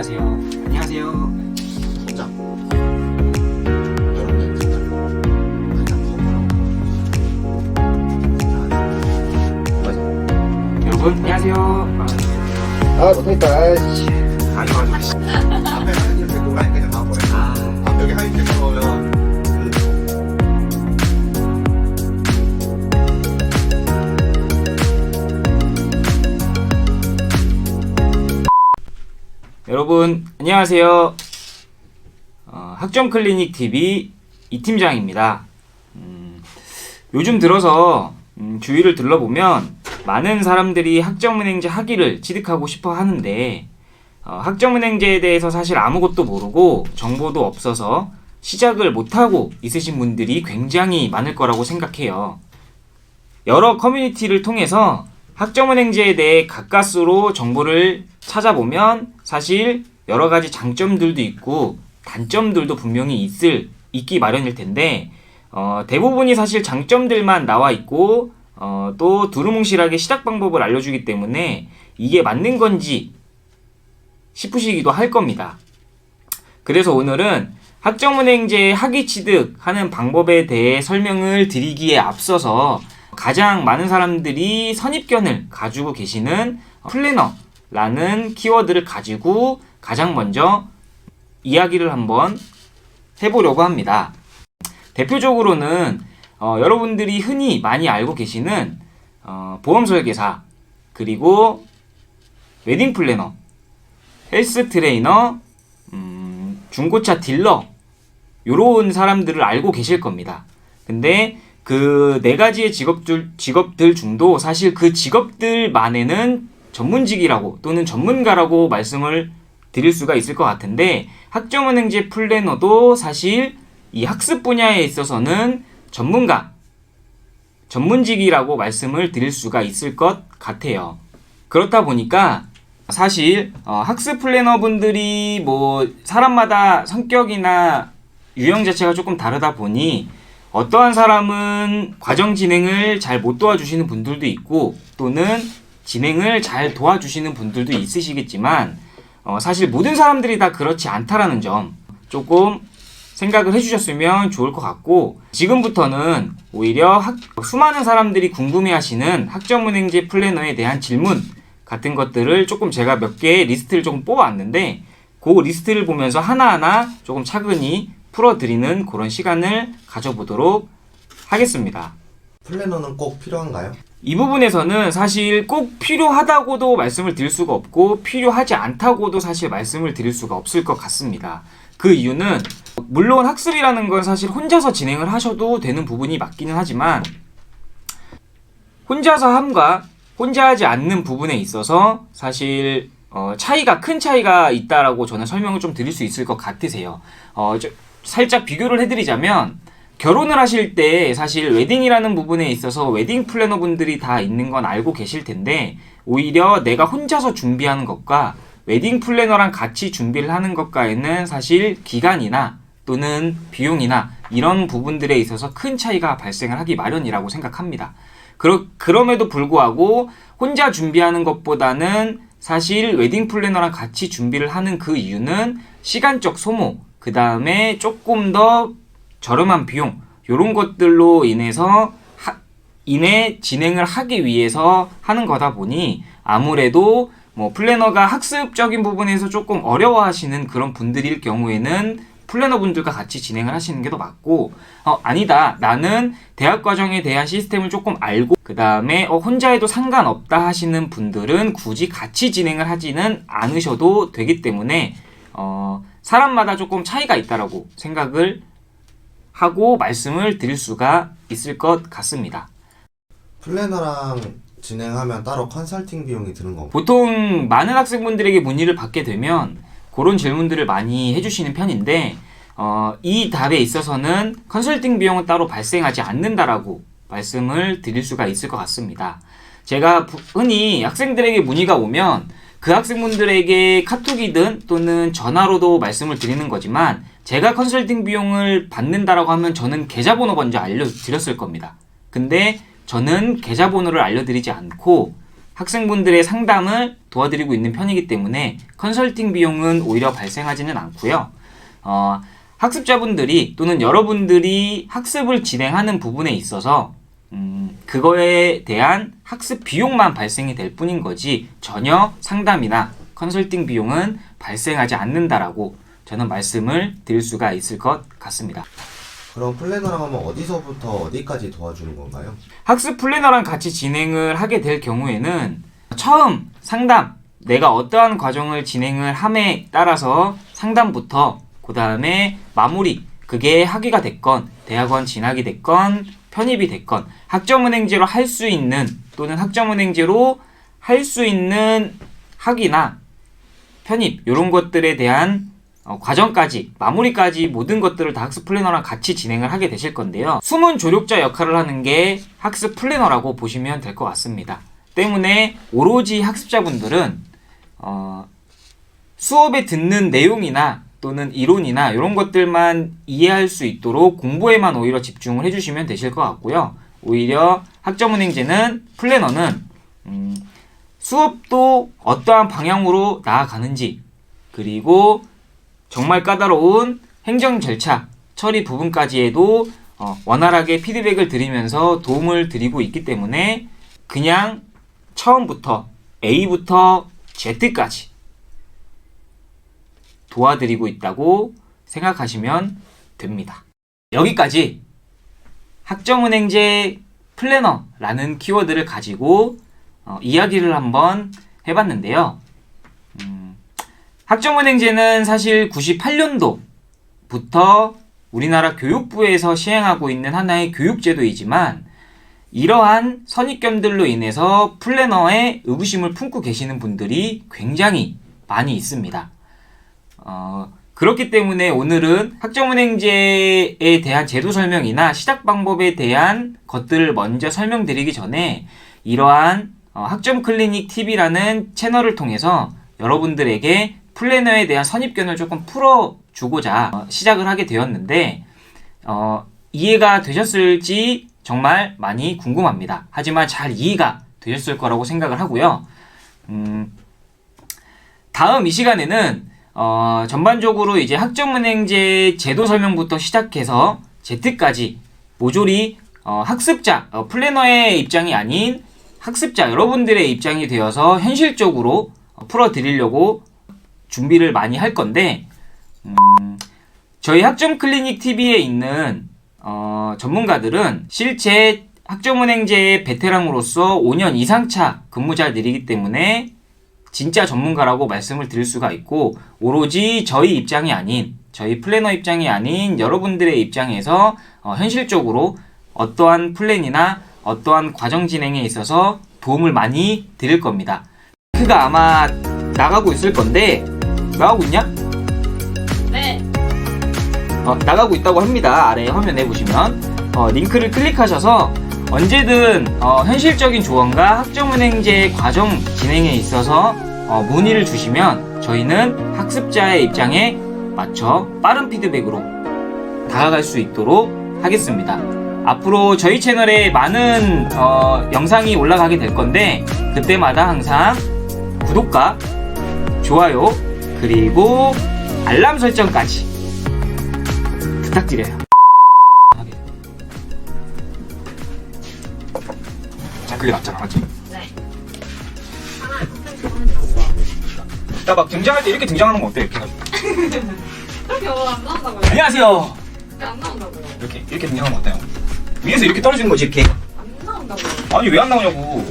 안녕하세요. 안녕하세요. 공장 여러분의 가장 여러분 안녕하세요. 못하겠다. 아주 앞에 하얀 색 노란 그냥 나와버려. 여기 하얀 색 나오면 여러분 안녕하세요. 학점클리닉 TV 이팀장입니다. 요즘 들어서 주위를 둘러보면 많은 사람들이 학점은행제 학위를 취득하고 싶어 하는데 학점은행제에 대해서 사실 아무것도 모르고 정보도 없어서 시작을 못하고 있으신 분들이 굉장히 많을 거라고 생각해요. 여러 커뮤니티를 통해서 학점은행제에 대해 가까스로 정보를 찾아보면 사실 여러 가지 장점들도 있고 단점들도 분명히 있기 마련일 텐데 대부분이 사실 장점들만 나와 있고 또 두루뭉실하게 시작 방법을 알려주기 때문에 이게 맞는 건지 싶으시기도 할 겁니다. 그래서 오늘은 학점은행제 학위 취득하는 방법에 대해 설명을 드리기에 앞서서 가장 많은 사람들이 선입견을 가지고 계시는 플래너라는 키워드를 가지고 가장 먼저 이야기를 한번 해보려고 합니다. 대표적으로는 여러분들이 흔히 많이 알고 계시는 보험 설계사, 그리고 웨딩 플래너, 헬스 트레이너, 중고차 딜러, 요런 사람들을 알고 계실 겁니다. 근데 그 네 가지의 직업들 중도 사실 그 직업들만에는 전문직이라고 또는 전문가라고 말씀을 드릴 수가 있을 것 같은데 학점은행제 플래너도 사실 이 학습 분야에 있어서는 전문직이라고 말씀을 드릴 수가 있을 것 같아요. 그렇다 보니까 사실 학습 플래너 분들이 뭐 사람마다 성격이나 유형 자체가 조금 다르다 보니 어떠한 사람은 과정 진행을 잘 못 도와주시는 분들도 있고 또는 진행을 잘 도와주시는 분들도 있으시겠지만 사실 모든 사람들이 다 그렇지 않다라는 점 조금 생각을 해주셨으면 좋을 것 같고 지금부터는 오히려 수많은 사람들이 궁금해하시는 학점은행제 플래너에 대한 질문 같은 것들을 조금 제가 몇 개의 리스트를 조금 뽑아왔는데 그 리스트를 보면서 하나하나 조금 차근히 풀어드리는 그런 시간을 가져보도록 하겠습니다. 플래너는 꼭 필요한가요? 이 부분에서는 사실 꼭 필요하다고도 말씀을 드릴 수가 없고 필요하지 않다고도 사실 말씀을 드릴 수가 없을 것 같습니다. 그 이유는 물론 학습이라는 건 사실 혼자서 진행을 하셔도 되는 부분이 맞기는 하지만 혼자서 함과 혼자 하지 않는 부분에 있어서 사실 큰 차이가 있다라고 저는 설명을 좀 드릴 수 있을 것 같으세요. 살짝 비교를 해드리자면 결혼을 하실 때 사실 웨딩이라는 부분에 있어서 웨딩 플래너 분들이 다 있는 건 알고 계실 텐데 오히려 내가 혼자서 준비하는 것과 웨딩 플래너랑 같이 준비를 하는 것과에는 사실 기간이나 또는 비용이나 이런 부분들에 있어서 큰 차이가 발생을 하기 마련이라고 생각합니다. 그럼에도 불구하고 혼자 준비하는 것보다는 사실 웨딩 플래너랑 같이 준비를 하는 그 이유는 시간적 소모, 그 다음에 조금 더 저렴한 비용 요런 것들로 인해서 진행을 하기 위해서 하는 거다 보니 아무래도 뭐 플래너가 학습적인 부분에서 조금 어려워하시는 그런 분들일 경우에는 플래너 분들과 같이 진행을 하시는 게 더 맞고 아니다 나는 대학 과정에 대한 시스템을 조금 알고 그 다음에 혼자 해도 상관없다 하시는 분들은 굳이 같이 진행을 하지는 않으셔도 되기 때문에 사람마다 조금 차이가 있다라고 생각을 하고 말씀을 드릴 수가 있을 것 같습니다. 플래너랑 진행하면 따로 컨설팅 비용이 드는 건가요? 보통 많은 학생분들에게 문의를 받게 되면 그런 질문들을 많이 해주시는 편인데 이 답에 있어서는 컨설팅 비용은 따로 발생하지 않는다라고 말씀을 드릴 수가 있을 것 같습니다. 제가 흔히 학생들에게 문의가 오면 그 학생분들에게 카톡이든 또는 전화로도 말씀을 드리는 거지만 제가 컨설팅 비용을 받는다라고 하면 저는 계좌번호 먼저 알려드렸을 겁니다. 근데 저는 계좌번호를 알려드리지 않고 학생분들의 상담을 도와드리고 있는 편이기 때문에 컨설팅 비용은 오히려 발생하지는 않고요. 학습자분들이 또는 여러분들이 학습을 진행하는 부분에 있어서 그거에 대한 학습 비용만 발생이 될 뿐인 거지 전혀 상담이나 컨설팅 비용은 발생하지 않는다라고 저는 말씀을 드릴 수가 있을 것 같습니다. 그럼 플래너랑 하면 어디서부터 어디까지 도와주는 건가요? 학습 플래너랑 같이 진행을 하게 될 경우에는 처음 상담, 내가 어떠한 과정을 진행을 함에 따라서 상담부터 그 다음에 마무리, 그게 학위가 됐건 대학원 진학이 됐건 편입이 됐건 학점은행제로 할 수 있는 또는 학점은행제로 할 수 있는 학위나 편입 이런 것들에 대한 과정까지 마무리까지 모든 것들을 다 학습 플래너랑 같이 진행을 하게 되실 건데요. 숨은 조력자 역할을 하는 게 학습 플래너라고 보시면 될 것 같습니다. 때문에 오로지 학습자분들은 수업에 듣는 내용이나 또는 이론이나 이런 것들만 이해할 수 있도록 공부에만 오히려 집중을 해주시면 되실 것 같고요. 오히려 학점은행제는 플래너는 수업도 어떠한 방향으로 나아가는지 그리고 정말 까다로운 행정 절차, 처리 부분까지에도 원활하게 피드백을 드리면서 도움을 드리고 있기 때문에 그냥 처음부터 A부터 Z까지 도와드리고 있다고 생각하시면 됩니다. 여기까지 학점은행제 플래너라는 키워드를 가지고 이야기를 한번 해봤는데요. 학점은행제는 사실 98년도부터 우리나라 교육부에서 시행하고 있는 하나의 교육제도이지만 이러한 선입견들로 인해서 플래너에 의구심을 품고 계시는 분들이 굉장히 많이 있습니다. 그렇기 때문에 오늘은 학점은행제에 대한 제도 설명이나 시작 방법에 대한 것들을 먼저 설명드리기 전에 이러한 학점클리닉 TV라는 채널을 통해서 여러분들에게 플래너에 대한 선입견을 조금 풀어주고자 시작을 하게 되었는데 이해가 되셨을지 정말 많이 궁금합니다. 하지만 잘 이해가 되셨을 거라고 생각을 하고요. 다음 이 시간에는 전반적으로 이제 학점은행제 제도 설명부터 시작해서 Z까지 모조리 학습자, 플래너의 입장이 아닌 학습자 여러분들의 입장이 되어서 현실적으로 풀어드리려고 준비를 많이 할 건데 저희 학점클리닉 TV에 있는 전문가들은 실제 학점은행제의 베테랑으로서 5년 이상차 근무자들이기 때문에 진짜 전문가라고 말씀을 드릴 수가 있고 오로지 저희 입장이 아닌 저희 플래너 입장이 아닌 여러분들의 입장에서 현실적으로 어떠한 플랜이나 어떠한 과정 진행에 있어서 도움을 많이 드릴 겁니다. 링크가 아마 나가고 있을 건데 나가고 있냐? 네. 나가고 있다고 합니다. 아래 화면에 보시면 링크를 클릭하셔서 언제든 현실적인 조언과 학점은행제 과정 진행에 있어서 문의를 주시면 저희는 학습자의 입장에 맞춰 빠른 피드백으로 다가갈 수 있도록 하겠습니다. 앞으로 저희 채널에 많은 영상이 올라가게 될 건데 그때마다 항상 구독과 좋아요 그리고 알람 설정까지 부탁드려요. 자, 그게 낫잖아, 맞지? 네. 나 막 등장할 때 이렇게 등장하는 거 어때? 이렇게 해가지고. 그렇게 안 나온다고요? 안녕하세요. 그렇게 안 나온다고요? 이렇게 등장하는 거 어때요? 위에서 이렇게 떨어지는 거지, 이렇게. 안 나온다고요? 아니, 왜 안 나오냐고.